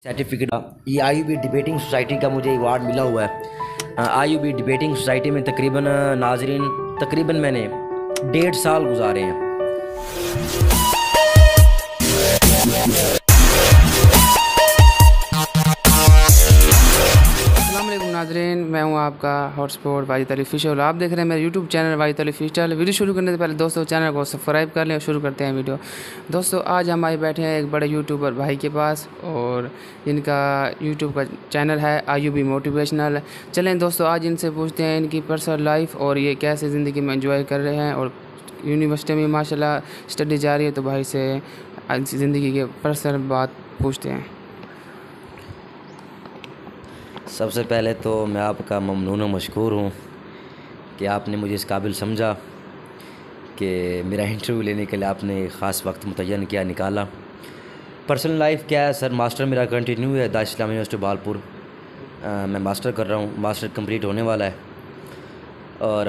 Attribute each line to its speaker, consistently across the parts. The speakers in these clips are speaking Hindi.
Speaker 1: सर्टिफिकेट ये आईयूबी डिबेटिंग सोसाइटी का मुझे अवार्ड मिला हुआ है। आईयूबी डिबेटिंग सोसाइटी में तकरीबन नाजरीन मैंने 1.5 साल गुजारे हैं।
Speaker 2: नाज़रीन, मैं हूं आपका हॉटस्पॉट वाजिद अली ऑफिशियल। आप देख रहे हैं मेरे YouTube channel Wajid Ali official. Video शुरू करने से पहले दोस्तों चैनल को सब्सक्राइब कर लें और शुरू करते हैं वीडियो। दोस्तों आज हम आए बैठे हैं एक बड़े यूट्यूबर भाई के पास और इनका यूट्यूब का चैनल है आईयूबी मोटिवेशनल। चलें दोस्तों आज इनसे पूछते हैं इनकी पर्सनल लाइफ और ये कैसे ज़िंदगी में एंजॉय कर रहे हैं और यूनिवर्सिटी में माशाल्लाह स्टडी जारी है। तो भाई से ज़िंदगी के पर्सनल बात पूछते हैं।
Speaker 1: सबसे पहले तो मैं आपका ममनून मशकूर हूँ कि आपने मुझे इस काबिल समझा कि मेरा इंटरव्यू लेने के लिए आपने ख़ास वक्त मुतय्यन किया, निकाला। पर्सनल लाइफ क्या है सर, मास्टर मेरा कंटिन्यू है दारुल इस्लाम यूनिवर्सिटी बालपुर। मैं मास्टर कर रहा हूँ, मास्टर कंप्लीट होने वाला है। और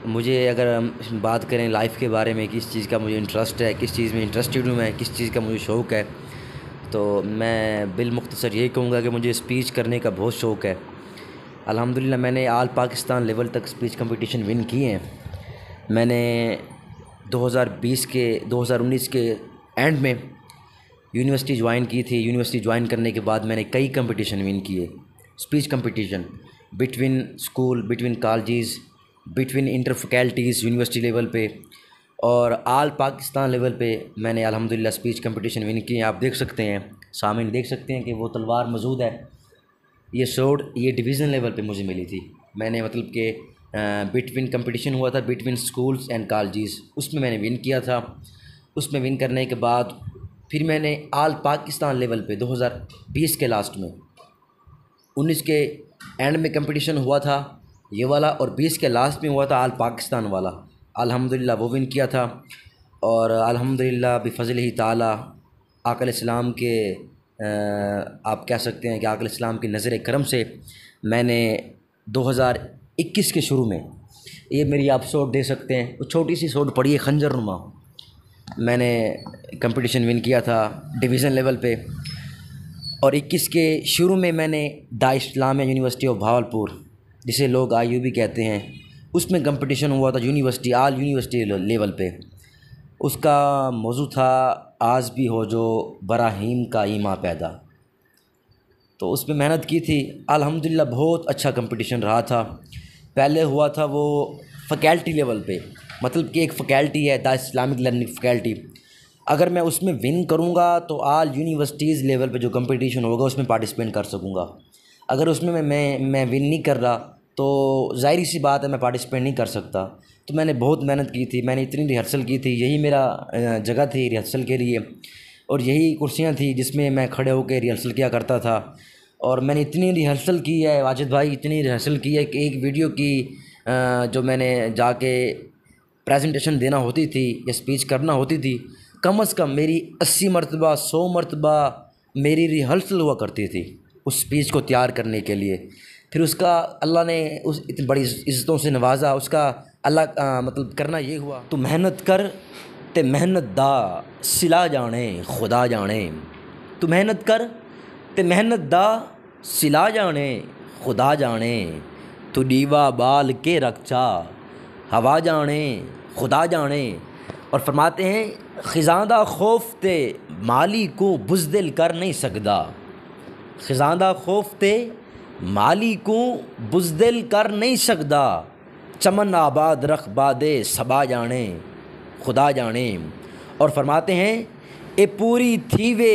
Speaker 1: मुझे अगर हम बात करें लाइफ के बारे में, किस चीज़ का मुझे इंटरेस्ट है, किस चीज़ में इंटरेस्टेड हूँ मैं, किस चीज़ का मुझे शौक़ है, तो मैं बिलमुख्तसर यही कहूँगा कि मुझे स्पीच करने का बहुत शौक़ है। अल्हम्दुलिल्लाह मैंने आल पाकिस्तान लेवल तक स्पीच कंपटीशन विन किए हैं। मैंने 2019 के एंड में यूनिवर्सिटी ज्वाइन की थी। यूनिवर्सिटी ज्वाइन करने के बाद मैंने कई कंपटीशन विन किए, speech competition between school, between colleges, between inter faculties university level पे और आल पाकिस्तान लेवल पे मैंने अल्हम्दुलिल्लाह स्पीच कंपटीशन विन किए। आप देख सकते हैं, सामने देख सकते हैं कि वो तलवार मौजूद है। ये स्वॉर्ड ये डिवीज़न लेवल पे मुझे मिली थी। मैंने मतलब कि बिटवीन कंपटीशन हुआ था बिटवीन स्कूल्स एंड कॉलेजेस, उसमें मैंने विन किया था। उसमें विन करने के बाद फिर मैंने आल पाकिस्तान लेवल पे 2020 के लास्ट में, 19 के एंड में कंपटीशन हुआ था ये वाला और 20 के लास्ट में हुआ था आल पाकिस्तान वाला। अल्हम्दुलिल्लाह वो विन किया था और अल्हम्दुलिल्लाह बिफ़ज़्ल ही ताला आक़ा इस्लाम के आप कह सकते हैं कि आक़ा इस्लाम की नज़र करम से मैंने 2021 के शुरू में, ये मेरी आप शॉट दे सकते हैं, वो छोटी सी शॉट पड़ी है खंजर नुमा, मैंने कंपटीशन विन किया था डिवीज़न लेवल पे। और 21 के शुरू में मैंने दारुल इस्लाम यूनिवर्सिटी ऑफ भावलपुर, जिसे लोग आईयूबी कहते हैं, उसमें कंपटीशन हुआ था यूनिवर्सिटी आल यूनिवर्सिटी लेवल पे। उसका मौजू था आज भी हो जो बराहीम का ईमा पैदा। तो उसमें मेहनत की थी, अल्हम्दुलिल्लाह बहुत अच्छा कंपटीशन रहा था। पहले हुआ था वो फैकल्टी लेवल पे, मतलब कि एक फ़ैकल्टी है दारुल इस्लामिक लर्निंग फैकल्टी, अगर मैं उसमें विन करूँगा तो आल यूनिवर्सिटीज़ लेवल पे जो कंपटीशन होगा उसमें पार्टिसिपेट कर सकूँगा। अगर उसमें मैं विन नहीं कर रहा तो ज़ाहिर सी बात है मैं पार्टिसिपेट नहीं कर सकता। तो मैंने बहुत मेहनत की थी, मैंने इतनी रिहर्सल की थी, यही मेरा जगह थी रिहर्सल के लिए और यही कुर्सियाँ थी जिसमें मैं खड़े होकर रिहर्सल किया करता था। और मैंने इतनी रिहर्सल की है वाजिद भाई, इतनी रिहर्सल की है कि एक वीडियो की जो मैंने जाके प्रेजेंटेशन देना होती थी या स्पीच करना होती थी, कम से कम मेरी 80 मरतबा 100 मरतबा मेरी रिहर्सल हुआ करती थी उस स्पीच को तैयार करने के लिए। फिर उसका अल्लाह ने उस इतनी बड़ी इज़्ज़तों से नवाजा, उसका अल्लाह मतलब करना ये हुआ, तू मेहनत कर ते मेहनत दा सिला जाने खुदा जाने, तू मेहनत कर ते मेहनत दा सिला जाने खुदा जाने, तू दीवा बाल के रक्षा हवा जाने खुदा जाने। और फरमाते हैं ख़िज़ादा खौफ ते माली को बुज़दिल कर नहीं सकदा, ख़िज़ादा खौफ ते माली को बुज़दिल कर नहीं सकदा, चमन आबाद रख बादे सबा जाने खुदा जाने। और फरमाते हैं ए पूरी थी वे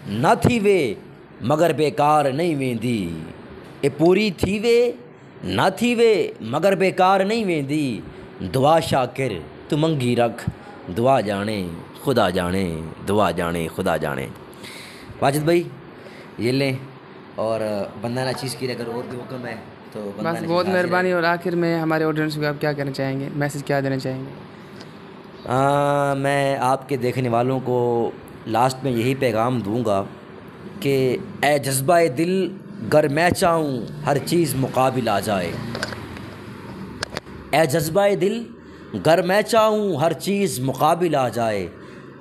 Speaker 1: न थी वे मगर बेकार नहीं वेंदी, ए पूरी थी वे न थी वे मगर बेकार नहीं वेंदी, दुआ शाकिर तू मंगी रख दुआ जाने खुदा जाने, दुआ जाने खुदा जाने। वाजिद भाई ये लें और बंदा ना चीज़ की अगर और भी हुक्म है तो
Speaker 2: बस बहुत मेहरबानी। और आखिर में हमारे ऑडियंस को आप क्या कहना चाहेंगे, मैसेज क्या देना चाहेंगे?
Speaker 1: मैं आपके देखने वालों को लास्ट में यही पैगाम दूंगा कि ए जज्बा दिल गर मैं चाहूँ हर चीज़ मुकाबिल आ जाए, ए जज्बा दिल गर मैं चाहूँ हर चीज़ मुकाबिल आ जाए,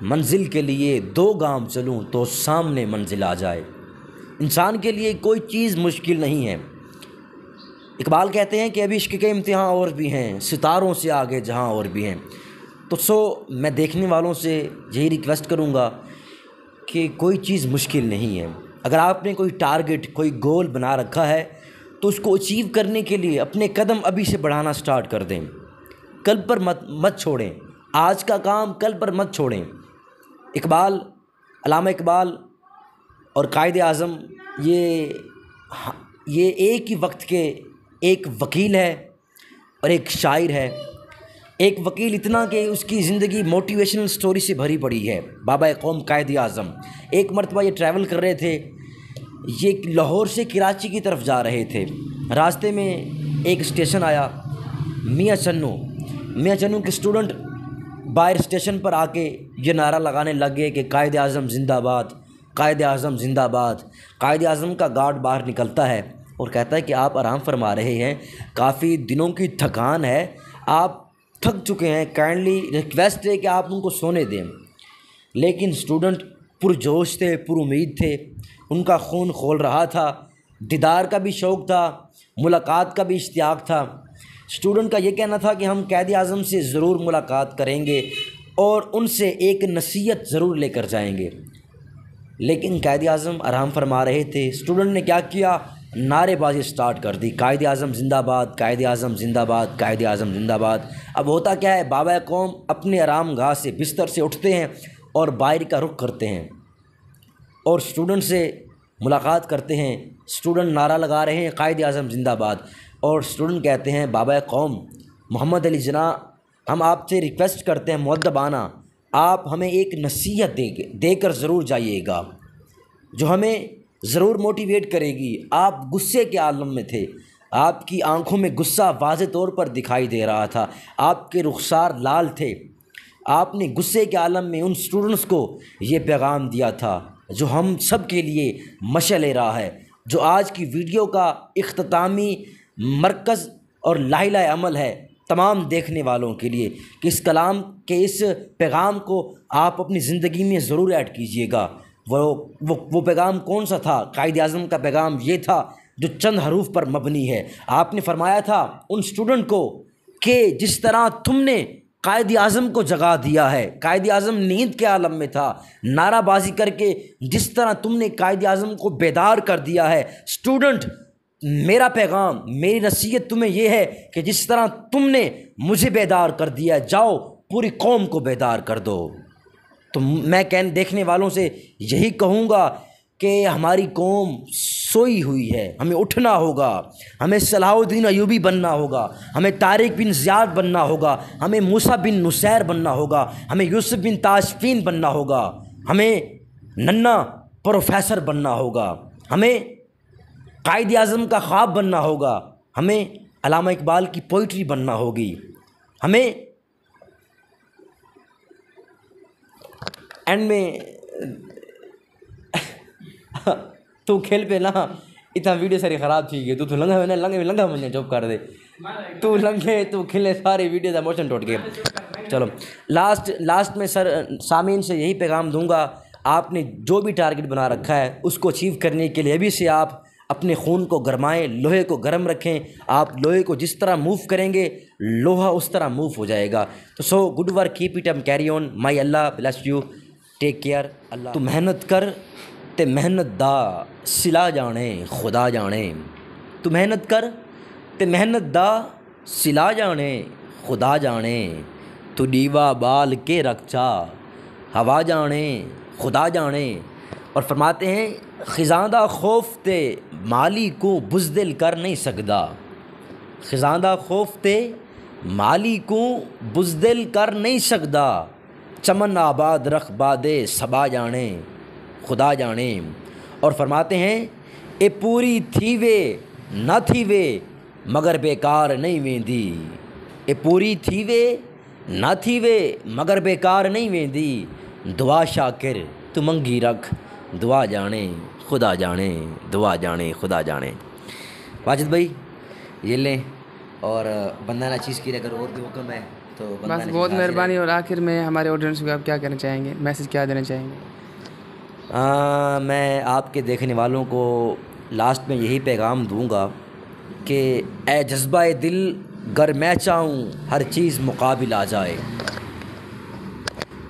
Speaker 1: मंजिल के लिए 2 गाम चलूँ तो सामने मंजिल आ जाए। इंसान के लिए कोई चीज़ मुश्किल नहीं है। इकबाल कहते हैं कि अभी इश्क के इम्तिहान और भी हैं, सितारों से आगे जहां और भी हैं। तो मैं देखने वालों से यही रिक्वेस्ट करूंगा कि कोई चीज़ मुश्किल नहीं है। अगर आपने कोई टारगेट, कोई गोल बना रखा है तो उसको अचीव करने के लिए अपने कदम अभी से बढ़ाना स्टार्ट कर दें। कल पर मत छोड़ें, आज का काम कल पर मत छोड़ें। अल्लामा इकबाल और कायद आज़म ये एक ही वक्त के एक वकील है और एक शायर है। एक वकील इतना कि उसकी ज़िंदगी मोटिवेशनल स्टोरी से भरी पड़ी है। बाबा कौम कायद आज़म एक मरतबा ये ट्रैवल कर रहे थे, ये लाहौर से कराची की तरफ जा रहे थे। रास्ते में एक स्टेशन आया, मियाँ चन्नू के स्टूडेंट बाहर स्टेशन पर आके ये नारा लगाने लग गए कि कायद आज़म ज़िंदाबाद, कायद आज़म ज़िंदाबाद। कायद आज़म का गार्ड बाहर निकलता है और कहता है कि आप आराम फरमा रहे हैं, काफ़ी दिनों की थकान है, आप थक चुके हैं, काइंडली रिक्वेस्ट है कि आप उनको सोने दें। लेकिन स्टूडेंट पुरजोश थे, पुरुमीद थे, उनका खून खोल रहा था, दीदार का भी शौक़ था, मुलाकात का भी इश्तियाक था। स्टूडेंट का ये कहना था कि हम कायद आज़म से ज़रूर मुलाकात करेंगे और उनसे एक नसीहत ज़रूर लेकर जाएंगे। लेकिन कायद आज़म आराम फरमा रहे थे। स्टूडेंट ने क्या किया, नारेबाजी स्टार्ट कर दी, कायद आज़म ज़िंदाबाद, कायद आज़म ज़िंदाबाद, कायद आज़म ज़िंदाबाद। अब होता क्या है, बाबा कौम अपने आराम गाह से बिस्तर से उठते हैं और बाहर का रुख करते हैं और स्टूडेंट से मुलाकात करते हैं। स्टूडेंट नारा लगा रहे हैं कायद आज़म ज़िंदाबाद और स्टूडेंट कहते हैं बाबा कौम मोहम्मद अली जना, हम आपसे रिक्वेस्ट करते हैं मुअद्दबाना, आप हमें एक नसीहत देकर ज़रूर जाइएगा जो हमें ज़रूर मोटिवेट करेगी। आप गुस्से के आलम में थे, आपकी आंखों में गुस्सा वाज़े तौर पर दिखाई दे रहा था, आपके रुखसार लाल थे। आपने गुस्से के आलम में उन स्टूडेंट्स को ये पैगाम दिया था जो हम सब के लिए मशअल राह है, जो आज की वीडियो का इख्तितामी मरकज़ और लाइलाए अमल है तमाम देखने वालों के लिए कि इस कलाम के इस पैगाम को आप अपनी ज़िंदगी में ज़रूर ऐड कीजिएगा। वो पैगाम कौन सा था? कायद आज़म का पैगाम ये था जो चंद हरूफ पर मबनी है। आपने फरमाया था उन स्टूडेंट को कि जिस तरह तुमने कायद आज़म को जगा दिया है, कायद आज़म नींद के आलम में था, नाराबाजी करके जिस तरह तुमने कायद आज़म को बेदार कर दिया है, स्टूडेंट मेरा पैगाम, मेरी नसीहत तुम्हें यह है कि जिस तरह तुमने मुझे बेदार कर दिया है, जाओ पूरी कौम को बेदार कर दो। तो मैं देखने वालों से यही कहूँगा कि हमारी कौम सोई हुई है, हमें उठना होगा, हमें सलाहुद्दीन अयूबी बनना होगा, हमें तारिक बिन ज़ियाद बनना होगा, हमें मूसा बिन नुसैर बनना होगा, हमें यूसुफ बिन ताशफीन बनना होगा, हमें नन्ना प्रोफेसर बनना होगा, हमें कायद आज़म का ख्वाब बनना होगा, हमें अल्लामा इकबाल की पोइट्री बनना होगी, हमें एंड में तू खेल पे ना इतना वीडियो सारी ख़राब थी गई, तू लंघा मैंने लंघा मुझे जॉब कर दे, तू लंघे तू खेले सारी वीडियो का मोशन टूट गया। चलो लास्ट में सर सामीन से यही पैगाम दूंगा, आपने जो भी टारगेट बना रखा है उसको अचीव करने के लिए अभी से आप अपने खून को गरमाएं, लोहे को गर्म रखें। आप लोहे को जिस तरह मूव करेंगे लोहा उस तरह मूव हो जाएगा। तो so good work, keep it and carry on. My Allah bless you, take care. Allah तू मेहनत कर ते मेहनत दा सिला जाने खुदा जाने, तू मेहनत कर ते मेहनत दा सिला जाने खुदा जाने, तू दीवा बाल के रक्षा हवा जाने खुदा जाने। और फरमाते हैं खिजादा खौफ ते माली को बुज़दिल कर नहीं सकदा, खिजादा खौफ ते माली को बुज़दिल कर नहीं सकदा, चमन आबाद रख बादे सबा जाने खुदा जाने। और फरमाते हैं ए पूरी थी वे न थी वे मगर बेकार नहीं वेंदी, ए पूरी थी वे न थी वे मगर बेकार नहीं वेंदी, दुआ शाकिर तू मंगी रख दुआ जाने खुदा जाने, दुआ जाने खुदा जाने। वाजिद भाई ये लें, और बंदा ना चीज़ की अगर और भी हुक्म है तो बंदा
Speaker 2: बस
Speaker 1: नसीब
Speaker 2: बहुत
Speaker 1: हाजिर है।
Speaker 2: मेहरबानी। और आखिर में हमारे ऑडियंस को आप क्या कहना चाहेंगे, मैसेज क्या देना चाहेंगे?
Speaker 1: मैं आपके देखने वालों को लास्ट में यही पैगाम दूंगा कि ए जज्बा दिल गर मैं चाहूँ हर चीज़ मुकाबिल आ जाए।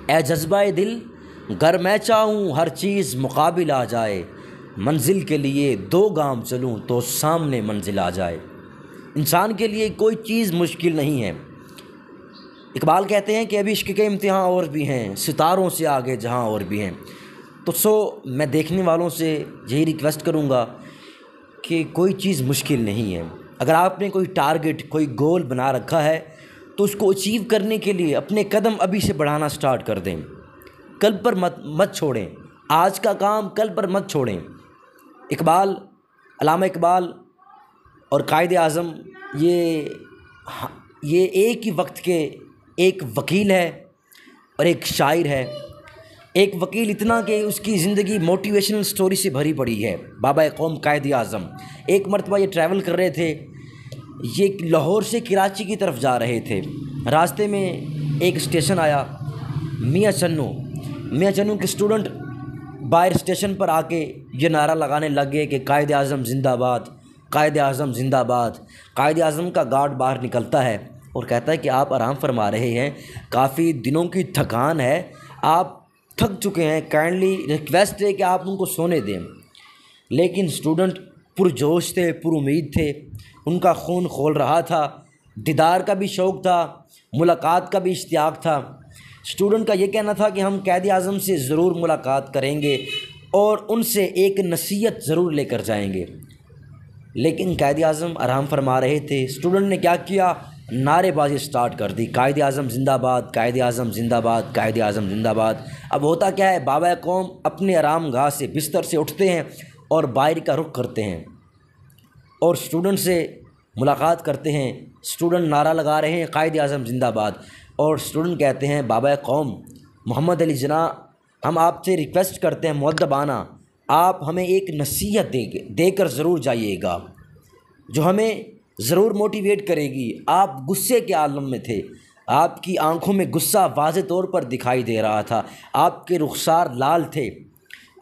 Speaker 1: ए जज्बा दिल गर मैं चाहूँ हर चीज़ मुकाबिल आ जाए, मंजिल के लिए 2 गाम चलूँ तो सामने मंजिल आ जाए। इंसान के लिए कोई चीज़ मुश्किल नहीं है। इकबाल कहते हैं कि अभी इश्क के इम्तिहान और भी हैं, सितारों से आगे जहां और भी हैं। तो मैं देखने वालों से यही रिक्वेस्ट करूंगा कि कोई चीज़ मुश्किल नहीं है। अगर आपने कोई टारगेट, कोई गोल बना रखा है तो उसको अचीव करने के लिए अपने कदम अभी से बढ़ाना स्टार्ट कर दें। कल पर मत छोड़ें, आज का काम कल पर मत छोड़ें। अल्लामा इकबाल और कायदे आज़म ये एक ही वक्त के एक वकील है और एक शायर है। एक वकील इतना कि उसकी ज़िंदगी मोटिवेशनल स्टोरी से भरी पड़ी है। बाबा कौम कायदे आज़म एक मरतबा ये ट्रैवल कर रहे थे, ये लाहौर से कराची की तरफ जा रहे थे। रास्ते में एक स्टेशन आया, मियाँ चन्नू के स्टूडेंट बाहर स्टेशन पर आके ये नारा लगाने लग गए कि कायदे आज़म जिंदाबाद, कायदे आज़म जिंदाबाद। कायदे आज़म का गार्ड बाहर निकलता है और कहता है कि आप आराम फरमा रहे हैं, काफ़ी दिनों की थकान है, आप थक चुके हैं, काइंडली रिक्वेस्ट है कि आप उनको सोने दें। लेकिन स्टूडेंट पुरजोश थे, पुरुमीद थे, उनका खून खोल रहा था, दीदार का भी शौक़ था, मुलाकात का भी इश्तियाक था। स्टूडेंट का ये कहना था कि हम कायदे आज़म से ज़रूर मुलाकात करेंगे और उनसे एक नसीहत ज़रूर लेकर जाएंगे। लेकिन कायदे आज़म आराम फरमा रहे थे। स्टूडेंट ने क्या किया, नारेबाजी स्टार्ट कर दी, कायदे आज़म जिंदाबाद, कायदे आज़म जिंदाबाद, कायदे आज़म जिंदाबाद। अब होता क्या है, बाबा कौम अपने आराम गाह से बिस्तर से उठते हैं और बाहर का रुख करते हैं और स्टूडेंट से मुलाकात करते हैं। स्टूडेंट नारा लगा रहे हैं कायदे आज़म जिंदाबाद और स्टूडेंट कहते हैं बाबा कौम मोहम्मद अली जना, हम आपसे रिक्वेस्ट करते हैं मुअद्दबाना, आप हमें एक नसीहत देकर ज़रूर जाइएगा जो हमें ज़रूर मोटिवेट करेगी। आप गुस्से के आलम में थे, आपकी आंखों में गुस्सा वाज़े तौर पर दिखाई दे रहा था, आपके रुखसार लाल थे।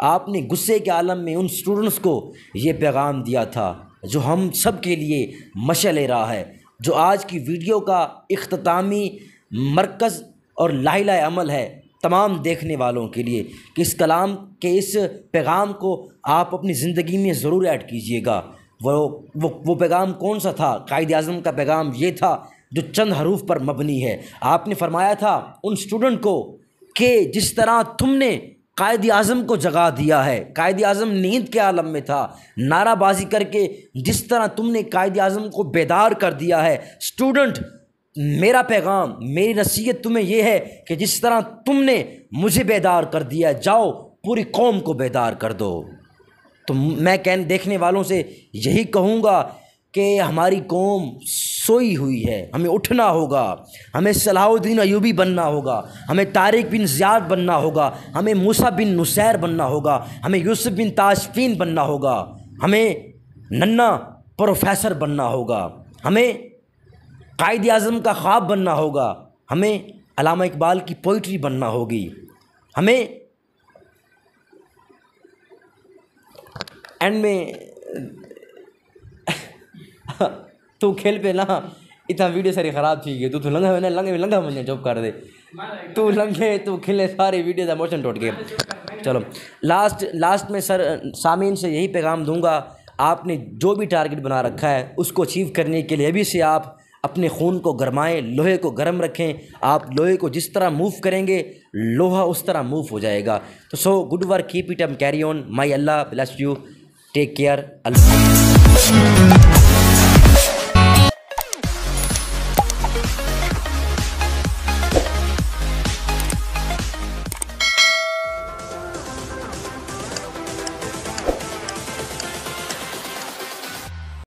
Speaker 1: आपने गुस्से के आलम में उन स्टूडेंट्स को ये पैगाम दिया था जो हम सब के लिए मशअल रहा है, जो आज की वीडियो का इख्तितामी मरकज़ और लाइला अमल है तमाम देखने वालों के लिए कि इस कलाम के इस पैगाम को आप अपनी ज़िंदगी में ज़रूर ऐड कीजिएगा। वो पैगाम कौन सा था? कायदे आज़म का पैगाम ये था जो चंद हरूफ पर मबनी है। आपने फरमाया था उन स्टूडेंट को कि जिस तरह तुमने कायदे आज़म को जगा दिया है, कायदे आज़म नींद के आलम में था, नाराबाजी करके जिस तरह तुमने कायदे आज़म को बेदार कर दिया है, स्टूडेंट मेरा पैगाम, मेरी नसीहत तुम्हें यह है कि जिस तरह तुमने मुझे बेदार कर दिया, जाओ पूरी कौम को बेदार कर दो। तो मैं देखने वालों से यही कहूँगा कि हमारी कौम सोई हुई है, हमें उठना होगा, हमें सलाहुद्दीन अयूबी बनना होगा, हमें तारिक बिन ज़ियाद बनना होगा, हमें मूसा बिन नुसैर बनना होगा, हमें यूसुफ बिन ताशफीन बनना होगा, हमें नन्ना प्रोफेसर बनना होगा, हमें कायदे आज़म का ख्वाब बनना होगा, हमें अल्लामा इकबाल की पोइट्री बनना होगी, हमें एंड में तू खेल पे ना इतना वीडियो सारी ख़राब थी कि तू लंघा मैंने लंघा मुझे जॉब कर दे, तू लंघे तू खेले सारे वीडियो का मोशन टूट गए। चलो लास्ट में सर सामीन से यही पैगाम दूंगा, आपने जो भी टारगेट बना रखा है उसको अचीव करने के लिए अभी से आप अपने खून को गरमाएं, लोहे को गर्म रखें। आप लोहे को जिस तरह मूव करेंगे लोहा उस तरह मूव हो जाएगा। तो so good work, keep it up, carry on, my Allah bless you, take care, Allah.